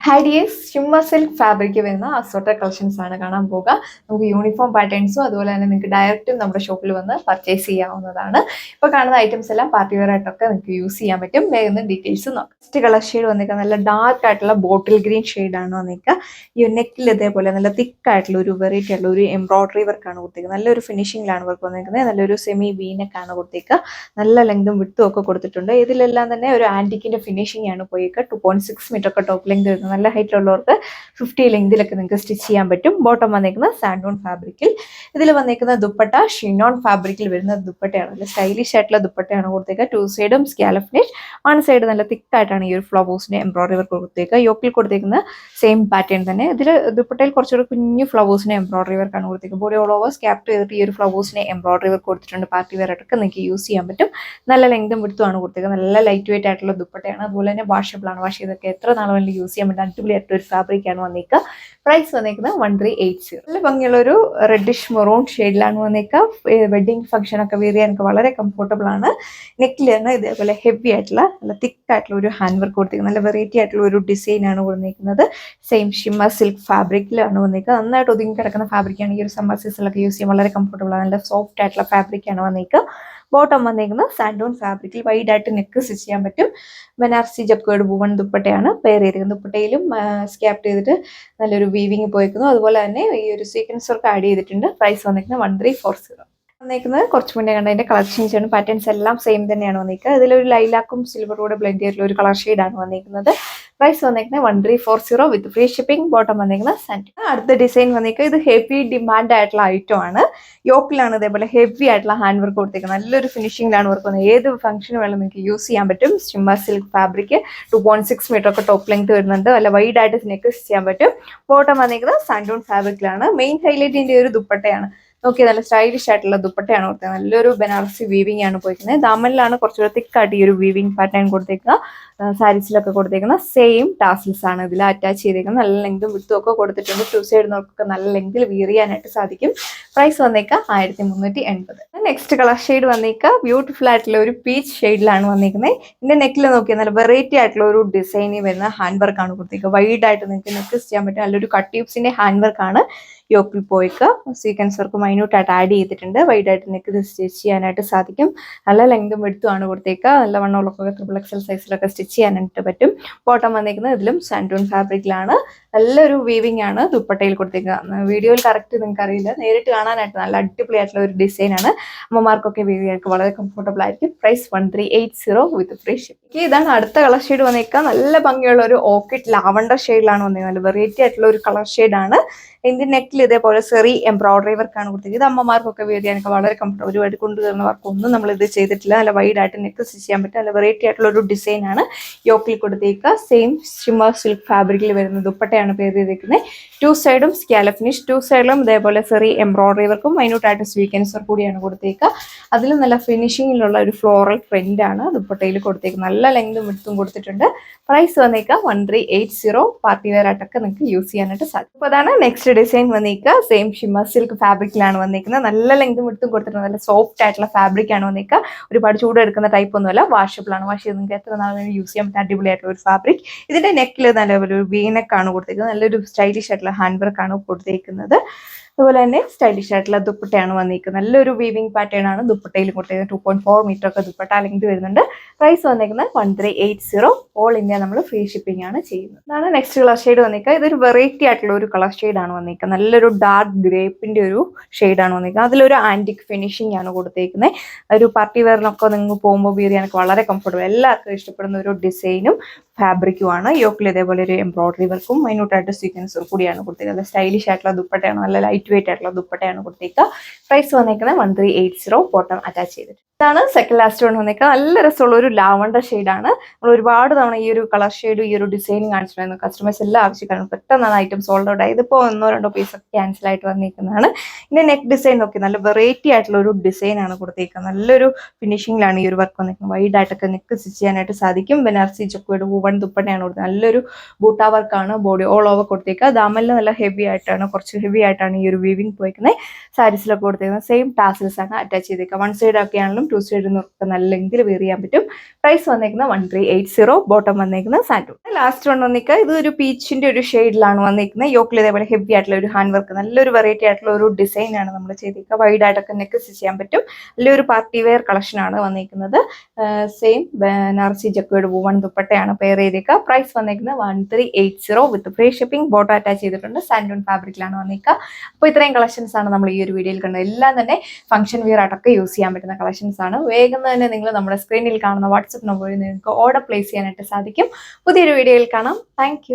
Hi dears, shimmer silk fabric വരുന്ന assorted collections ആണ് കാണാൻ പോകുക. നമുക്ക് യൂണിഫോം പാറ്റേൺസും അതുപോലെ തന്നെ നിങ്ങൾക്ക് ഡയറക്റ്റും നമ്മുടെ ഷോപ്പിൽ വന്ന് പർച്ചേസ് ചെയ്യാവുന്നതാണ്. ഇപ്പോൾ കാണുന്ന ഐറ്റംസ് എല്ലാം പാർട്ടി വെയർ ആയിട്ടൊക്കെ നിങ്ങൾക്ക് യൂസ് ചെയ്യാൻ പറ്റും. വേഗം ഡീറ്റെയിൽസ് നോക്കാം. ഫസ്റ്റ് കളർ ഷെയ്ഡ് വന്നിരിക്കുക നല്ല ഡാർക്ക് ആയിട്ടുള്ള ബോട്ടിൽ ഗ്രീൻ ഷെയ്ഡാണ് വന്നിരിക്കുക. ഈ നെക്കിൽ ഇതേപോലെ നല്ല തിക്ക് ആയിട്ടുള്ള ഒരു വെറൈറ്റി ആയിട്ടുള്ള ഒരു എംബ്രോയിഡറി വർക്കാണ് കൊടുത്തിരിക്കുന്നത്. നല്ലൊരു ഫിനിഷിംഗിലാണ് വർക്ക് വന്നിരിക്കുന്നത്. നല്ലൊരു സെമി വീനക്കാണ് കൊടുത്തിരിക്കുക. നല്ല ലെങ്തും വിട്ടും ഒക്കെ കൊടുത്തിട്ടുണ്ട്. ഇതിലെല്ലാം തന്നെ ഒരു ആന്റിക്കിന്റെ ഫിനിഷിംഗ് ആണ് പോയിരിക്കുക. 2.6 മീറ്റർ ഒക്കെ ടോപ്പ് ലെങ്ത് വരുന്നത്. നല്ല ഹൈറ്റിലുള്ളവർക്ക് 50 ലെങ്തിലൊക്കെ നിങ്ങൾക്ക് സ്റ്റിച്ച് ചെയ്യാൻ പറ്റും. ബോട്ടം വന്നിരിക്കുന്നത് സാൻഡോൺ ഫാബ്രിക്കിൽ. ഇതിൽ വന്നിരിക്കുന്ന ദുപ്പട്ട ഷിനോൺ ഫാബ്രിക്കിൽ വരുന്ന ദുപ്പട്ടയാണ്. നല്ല സ്റ്റൈലിഷ് ആയിട്ടുള്ള ദുപ്പട്ടയാണ് കൊടുത്തേക്കുക. 2 സൈഡും സ്കാലപ്പ് ഫിനിഷ്, 1 സൈഡ് നല്ല തിക്കായിട്ടാണ് ഈ ഒരു ഫ്ലവേഴ്സിന്റെ എംബ്രോയിഡറി വർക്ക് കൊടുത്തേക്കുക. യോക്കിൽ കൊടുത്തേക്കുന്ന സെയിം പാറ്റേൺ തന്നെ. ഇതിൽ ദുപ്പട്ടയിൽ കുറച്ചുകൂടി കുഞ്ഞു ഫ്ലവേഴ്സിന്റെ എംബ്രോയിഡറി വർക്കാണ് കൊടുത്തേക്കുക. ബോഡി ഓൾ ഓവർ സ്കാപ്പ് ചെയ്തിട്ട് ഈ ഒരു ഫ്ലവേഴ്സിന്റെ എംബ്രോയിഡറി വർക്ക് കൊടുത്തിട്ടുണ്ട്. പാർട്ടി വെയർ ആയിട്ടൊക്കെ നിങ്ങൾക്ക് യൂസ് ചെയ്യാൻ പറ്റും. നല്ല ലെങ്തും വിടുത്തുമാണ് കൊടുത്തേക്കുക. നല്ല ലൈറ്റ് വെയിറ്റ് ആയിട്ടുള്ള ദുപ്പട്ടയാണ്. അതുപോലെ തന്നെ വാഷബിൾ ആണ്. വാഷ് ചെയ്തൊക്കെ എത്ര നാൾ വേണമെങ്കിലും യൂസ് ചെയ്യാൻ പറ്റും. അടിപൊളിയായിട്ട് ഒരു ഫാബ്രിക് ആണ് വന്നിരിക്കുക. പ്രൈസ് വന്നിരിക്കുന്നത് 1380. നല്ല ഭംഗിയുള്ള ഒരു റെഡിഷ് മെറൂൺ ഷെയ്ഡിലാണ് വന്നിരിക്കുക. വെഡിങ് ഫംഗ്ഷൻ ഒക്കെ വെയർ ചെയ്യാൻ വളരെ കംഫർട്ടബിൾ ആണ്. നെക്കിലാണ് ഇതേപോലെ ഹെവി ആയിട്ടുള്ള നല്ല തിക്ക് ആയിട്ടുള്ള ഒരു ഹാൻഡ് വർക്ക് കൊടുത്തിരിക്കുന്നത്. നല്ല വെറൈറ്റി ആയിട്ടുള്ള ഒരു ഡിസൈൻ ആണ് വന്നിരിക്കുന്നത്. സെയിം ഷിമ്മ സിൽക്ക് ഫാബ്രിക്കിലാണ് വന്നിരിക്കുന്നത്. നന്നായിട്ട് ഒതുങ്ങി കിടക്കുന്ന ഫാബ്രിക്കാണ്. ഈ ഒരു സമ്മർ സീസണിലൊക്കെ യൂസ് ചെയ്യാൻ വളരെ കംഫർട്ടബിൾ ആണ്. നല്ല സോഫ്റ്റ് ആയിട്ടുള്ള ഫാബ്രിക്കാണ് വന്നിരിക്കുക. ബോട്ടം വന്നിരിക്കുന്നത് സാൻഡോൺ ഫാബ്രിക്കിൽ വൈഡ് ആയിട്ട് നെക്ക് സ്റ്റിച്ച് ചെയ്യാൻ പറ്റും. ബനാറസി ജക്കോയുടെ വുവൺ ദുപ്പട്ടയാണ് പെയർ ചെയ്തിരിക്കുന്നത്. ദുപ്പട്ടയിലും സ്കാപ്പ് ചെയ്തിട്ട് നല്ലൊരു വീവിങ് പോയിരിക്കുന്നു. അതുപോലെ തന്നെ ഈ ഒരു സീക്വൻസ് വർക്ക് ആഡ് ചെയ്തിട്ടുണ്ട്. പ്രൈസ് വന്നിരിക്കുന്നത് 1340. വന്നിരിക്കുന്നത് കുറച്ച് മുന്നേ കണ്ടതിന്റെ കളർ ചേഞ്ച് ആണ്. പാറ്റേൺസ് എല്ലാം സെയിം തന്നെയാണ് വന്നിരിക്കുക. ഇതിലൊരു ലൈലാക്കും സിൽവറോടെ ബ്ലെൻഡ് ചെയ്തിട്ടുള്ള ഒരു കളർ ഷെയ്ഡാണ് വന്നിരിക്കുന്നത്. പ്രൈസ് വന്നിരിക്കുന്നത് 1340 വിത്ത് ഫ്രീ ഷിപ്പിംഗ്. ബോട്ടം വന്നിരിക്കുന്നത് സാൻഡ്. അടുത്ത ഡിസൈൻ വന്നിരിക്കുക. ഇത് ഹെവി ഡിമാൻഡ് ആയിട്ടുള്ള ഐറ്റം ആണ്. യോക്കിലാണ് ഇതേപോലെ ഹെവി ആയിട്ടുള്ള ഹാൻഡ് വർക്ക് കൊടുത്തിരിക്കുന്നത്. നല്ലൊരു ഫിനിഷിംഗിലാണ് വർക്ക് വന്നത്. ഏത് ഫംഗ്ഷന് വേണം നിങ്ങൾക്ക് യൂസ് ചെയ്യാൻ പറ്റും. ഷിമ്മ സിൽക്ക് ഫാബ്രിക് 2.6 മീറ്റർ ഒക്കെ ടോപ്പ് ലെങ്ത് വരുന്നുണ്ട്. നല്ല വൈഡ് ആയിട്ട് നെക്ക് ചെയ്യാൻ പറ്റും. ബോട്ടം വന്നിരിക്കുന്നത് സാൻഡോൺ ഫാബ്രിക്കിലാണ്. മെയിൻ ഹൈലൈറ്റിന്റെ ഒരു ദുപ്പട്ടയാണ്. നോക്കി നല്ല സ്റ്റൈലിഷ് ആയിട്ടുള്ള ദുപ്പട്ടയാണ് കൊടുത്തത്. നല്ലൊരു ബനാറസി വീവിംഗ് ആണ് പോയിരിക്കുന്നത്. ദാമനിലാണ് കുറച്ചുകൂടെ തിക്കായിട്ട് ഈ ഒരു വീവിംഗ് പാറ്റേൺ കൊടുത്തേക്കുക. സാരീസിലൊക്കെ കൊടുത്തേക്കുന്ന സെയിം ടാസിൽസ് ആണ് ഇതിൽ അറ്റാച്ച് ചെയ്തേക്കുന്നത്. നല്ല ലെങ്തും വിട്ടും ഒക്കെ കൊടുത്തിട്ടുണ്ട്. 2 സൈഡ് നോക്കൊക്കെ നല്ല ലെങ്തിൽ വിയർ ചെയ്യാനായിട്ട് സാധിക്കും. പ്രൈസ് വന്നേക്കുക 1380. നെക്സ്റ്റ് കളർ ഷെയ്ഡ് വന്നേക്കുക ബ്യൂട്ടിഫുൾ ആയിട്ടുള്ള ഒരു പീച്ച് ഷെയ്ഡിലാണ് വന്നിരിക്കുന്നത്. ഇതിന്റെ നെക്കിൽ നോക്കിയാൽ നല്ല വെറൈറ്റി ആയിട്ടുള്ള ഒരു ഡിസൈനിൽ വരുന്ന ഹാൻഡ് വർക്ക് ആണ് കൊടുത്തേക്കുക. വൈഡ് ആയിട്ട് നിങ്ങൾക്ക് നെക്ക് ചെയ്യാൻ പറ്റും. നല്ലൊരു കട്ട് ട്യൂബ്സിന്റെ ഹാൻഡ് വർക്ക് ആണ്. യോക്കിൽ പോയിക്ക് സീക്വൻസ് വർക്ക് മൈന്യൂട്ട് ആയിട്ട് ആഡ് ചെയ്തിട്ടുണ്ട്. വൈഡ് ആയിട്ട് നെക്ക് സ്റ്റിച്ച് ചെയ്യാനായിട്ട് സാധിക്കും. നല്ല ലെങ്തും എടുത്തുമാണ് കൊടുത്തേക്കുക. നല്ല വണ്ണമുള്ളൊക്കെ XXL സൈസിലൊക്കെ സ്റ്റിച്ച് ചെയ്യാനായിട്ട് പറ്റും. ബോട്ടം വന്നിരിക്കുന്നത് ഇതിലും സാൻഡോൺ ഫാബ്രിക്കിലാണ്. നല്ലൊരു വീവിംഗ് ആണ് ദുപ്പട്ടയിൽ കൊടുത്തേക്കുക. വീഡിയോയിൽ കറക്റ്റ് നിങ്ങൾക്ക് അറിയില്ല, നേരിട്ട് കാണാനായിട്ട് നല്ല അടിപൊളിയായിട്ടുള്ള ഒരു ഡിസൈൻ ആണ്. അമ്മമാർക്കൊക്കെ വീവ് ചെയ്യാൻ വളരെ കംഫർട്ടബിൾ ആയിരിക്കും. Price 1380 with free shipping. ഇതാണ് അടുത്ത കളർ ഷെയ്ഡ് വന്നിരിക്കുക. നല്ല ഭംഗിയുള്ള ഒരു ഓർക്കിഡ് ലാവണ്ടർ ഷെയ്ഡിലാണ് വന്നിരിക്കുന്നത്. നല്ല വെറൈറ്റി ആയിട്ടുള്ള ഒരു കളർ ഷെയ്ഡാണ്. ഇതിന്റെ നെക്കിൽ ഇതേപോലെ സെറി എംബ്രോയിഡറി വർക്കാണ് കൊടുത്തത്. ഇത് അമ്മമാർക്കൊക്കെ വെയർ ചെയ്യാനൊക്കെ വളരെ കംഫർട്ടബിൾ. ഒരുപാട് കൊണ്ടുവരുന്ന വർക്കൊന്നും നമ്മൾ ഇത് ചെയ്തിട്ടില്ല. നല്ല വൈഡ് ആയിട്ട് നെക്ക് സ്റ്റിച്ച് ചെയ്യാൻ പറ്റും. നല്ല വെറൈറ്റി ആയിട്ടുള്ള ഒരു ഡിസൈൻ ആണ് യോക്കിൽ കൊടുത്തേക്കുക. സെയിം ഷിമ്മർ സിൽക്ക് ഫാബ്രിക്കിൽ വരുന്ന ദുപ്പട്ടയാണ് പേര് ചെയ്തിരിക്കുന്നത്. 2 സൈഡും സ്കാലപ്പ് ഫിനിഷ്. 2 സൈഡിലും ഇതേപോലെ സെറി എംബ്രോയിഡറി വർക്കും മൈന്യൂട്ടായിട്ട് സ്വീക്വൻസ് വർക്ക് കൂടിയാണ് കൊടുത്തേക്കുക. അതിൽ നല്ല ഫിനിഷിങ്ങിലുള്ള ഒരു ഫ്ലോറൽ പ്രിന്റ് ആണ് ദുപ്പട്ടയിൽ കൊടുത്തേക്കുന്നത്. നല്ല ലെങ്തും വിഡ്ത്തും കൊടുത്തിട്ടുണ്ട്. പ്രൈസ് വന്നേക്കുക 1380. പാർട്ടി വെയർ ആയിട്ടൊക്കെ നിങ്ങൾക്ക് യൂസ് ചെയ്യാനായിട്ട് സാധിക്കും. അപ്പോൾ അതാണ് നെക്സ്റ്റ് ഡിസൈൻ വന്നിരിക്കുക. സെയിം ഷിമ്മർ സിൽക്ക് ഫാബ്രിക്കിലാണ് വന്നിരിക്കുന്നത്. നല്ല ലെങ്തും വിഡ്ത്തും കൊടുത്തിട്ടുണ്ട്. നല്ല സോഫ്റ്റ് ആയിട്ടുള്ള ഫാബ്രിക് ആണ് വന്നിരിക്കുക. ഒരുപാട് ചൂടെടുക്കുന്ന ടൈപ്പ് ഒന്നുമല്ല. വാഷബിൾ ആണ്. വാഷ് ചെയ്ത് നിങ്ങൾക്ക് എത്ര നാൾ വേണമെങ്കിലും യൂസ് ചെയ്യാൻ പറ്റുന്ന അടിപൊളിയായിട്ടുള്ള ഒരു ഫാബ്രിക്. ഇതിന്റെ നെക്കിൽ നല്ലൊരു വീനക്കാണ് കൊടുത്തിരിക്കുന്നത്. നല്ലൊരു സ്റ്റൈലിഷ് ആയിട്ടുള്ള ഹാൻഡ് വർക്ക് ആണ് കൊടുത്തിരിക്കുന്നത്. അതുപോലെ തന്നെ സ്റ്റൈലിഷ് ആയിട്ടുള്ള ദുപ്പട്ടയാണ് വന്നിരിക്കുന്നത്. നല്ലൊരു വീവിംഗ് പാറ്റേൺ ആണ് ദുപ്പട്ടയിൽ കൊടുത്തിരിക്കുന്നത്. 2.4 മീറ്റർ ഒക്കെ ദുപ്പട്ട ലെങ്ത് വരുന്നുണ്ട്. പ്രൈസ് വന്നിരിക്കുന്നത് 1380. ഓൾ ഇന്ത്യ നമ്മൾ ഫ്രീ ഷിപ്പിംഗ് ആണ് ചെയ്യുന്നത്. അതാണ് നെക്സ്റ്റ് കളർ ഷെയ്ഡ് വന്നിരിക്കുക. ഇതൊരു വെറൈറ്റി ആയിട്ടുള്ള ഒരു കളർ ഷെയ്ഡാണ് വന്നിരിക്കുന്നത്. നല്ലൊരു ഡാർക്ക് ഗ്രേപ്പിന്റെ ഒരു ഷെയ്ഡാണ് വന്നിരിക്കുന്നത്. അതിലൊരു ആന്റിക് ഫിനിഷിംഗ് ആണ് കൊടുത്തിരിക്കുന്നത്. ഒരു പാർട്ടി വെയറിനൊക്കെ നിങ്ങൾ പോകുമ്പോൾ വെയർ ചെയ്യാനൊക്കെ വളരെ കംഫർട്ടബിൾ. എല്ലാവർക്കും ഇഷ്ടപ്പെടുന്ന ഒരു ഡിസൈനും ഫാബ്രിക്കുമാണ്. യോക്കിൽ ഇതേപോലെ ഒരു എംബ്രോയിഡറി വർക്കും മൈന്യൂട്ടായിട്ട് സീക്വൻസ് കൂടിയാണ് കൊടുത്തിരിക്കുന്നത്. സ്റ്റൈലിഷ് ആയിട്ടുള്ള ദുപ്പട്ടയാണ്. നല്ല ലൈറ്റ് വെയിറ്റ് ആയിട്ടുള്ള ദുപ്പട്ടയാണ് കൊടുത്തേക്കുക. പ്രൈസ് വന്നിരിക്കുന്നത് 1380. ബോട്ടം അറ്റാച്ച് ചെയ്തിട്ട്. ഇതാണ് സെക്കൻഡ് ലാസ്റ്റ് വൺ വന്നിരിക്കുക. നല്ല രസമുള്ള ഒരു ലാവണ്ടർ ഷെയ്ഡാണ്. നമ്മൾ ഒരുപാട് തവണ ഈ ഒരു കളർ ഷെയ്ഡ് ഈ ഒരു ഡിസൈൻ കാണിച്ചിട്ടുണ്ടായിരുന്നു. കസ്റ്റമേഴ്സ് എല്ലാം ആവശ്യക്കാരാണ്. പെട്ടെന്നാണ് ഐറ്റം സോൾഡ് ഔട്ട് ആയത്. ഇതിപ്പോൾ 1-2 പീസ് ഒക്കെ ക്യാൻസൽ ആയിട്ട് വന്നിരിക്കുന്നതാണ്. ഇതിന്റെ നെക്ക് ഡിസൈൻ നോക്കി നല്ല വെറൈറ്റി ആയിട്ടുള്ള ഒരു ഡിസൈൻ ആണ് കൊടുത്തേക്കുന്നത്. നല്ലൊരു ഫിനിഷിംഗിലാണ് ഈ ഒരു വർക്ക് വന്നിരിക്കുന്നത്. വൈഡ് ആയിട്ടൊക്കെ നെക്ക് സ്റ്റിച്ച് ചെയ്യാനായിട്ട് സാധിക്കും. ബനാറസി ജക്കോയുടെ വൺ ദുപ്പട്ടയാണ് കൊടുത്തത്. നല്ലൊരു ബൂട്ടാ വർക്കാണ് ബോഡി ഓൾ ഓവർ കൊടുത്തേക്കുക. ദാമലിൽ നല്ല ഹെവി ആയിട്ടാണ്, കുറച്ച് ഹെവി ആയിട്ടാണ് ഈ ഒരു വീവിങ് പോയിരിക്കുന്നത്. സാരീസിലൊക്കെ കൊടുത്തേക്കുന്നത് സെയിം ടാസിൽസ് ആണ് അറ്റാച്ച് ചെയ്തേക്കുക. വൺ സൈഡ് ഒക്കെ ആണെങ്കിലും ടു സൈഡിൽ നിന്നൊക്കെ നല്ല ലെങ്കിൽ വെയർ ചെയ്യാൻ പറ്റും. പ്രൈസ് വന്നേക്കുന്നത് 1380. ബോട്ടം വന്നേക്കുന്നത് സാൻഡൂൺ. ലാസ്റ്റ് വൺ വന്നിക്കുക, ഇത് ഒരു പീച്ചിന്റെ ഒരു ഷെയ്ഡിലാണ് വന്നിരിക്കുന്നത്. യോക്കിൽ ഇതേപോലെ ഹെവി ആയിട്ടുള്ള ഒരു ഹാൻഡ് വർക്ക്, നല്ലൊരു വെറൈറ്റി ആയിട്ടുള്ള ഒരു ഡിസൈൻ ആണ് നമ്മൾ ചെയ്തിരിക്കുക. വൈഡ് ആയിട്ടൊക്കെ നെക്ക് സ്റ്റിച്ച് ചെയ്യാൻ പറ്റും. നല്ലൊരു പാർട്ടി വെയർ കളക്ഷൻ ആണ് വന്നിരിക്കുന്നത്. സെയിം ബനാറസി ജക്കോയുടെ വൺ ദുപ്പട്ടയാണ് പെയർ ചെയ്തേക്കുക. പ്രൈസ് വന്നിരിക്കുന്നത് 1380 with free shipping. Bottom attach ചെയ്തിട്ടുണ്ട്. സാൻഡൂൺ ഫാബ്രിക്കിലാണ് വന്നിരിക്കുക. അപ്പോൾ ഇത്രയും കളക്ഷൻസ് ആണ് നമ്മൾ ഈ ഒരു വീഡിയോയിൽ കണ്ടത്. എല്ലാം തന്നെ ഫംഗ്ഷൻ വെയർ ആയിട്ടൊക്കെ യൂസ് ചെയ്യാൻ പറ്റുന്ന കളക്ഷൻസ് ആണ്. വേഗം തന്നെ നിങ്ങൾ നമ്മുടെ സ്ക്രീനിൽ കാണുന്ന വാട്സ്ആപ്പ് നമ്പറിൽ നിങ്ങൾക്ക് ഓർഡർ പ്ലേസ് ചെയ്യാനായിട്ട് സാധിക്കും. പുതിയൊരു വീഡിയോയിൽ കാണാം. താങ്ക്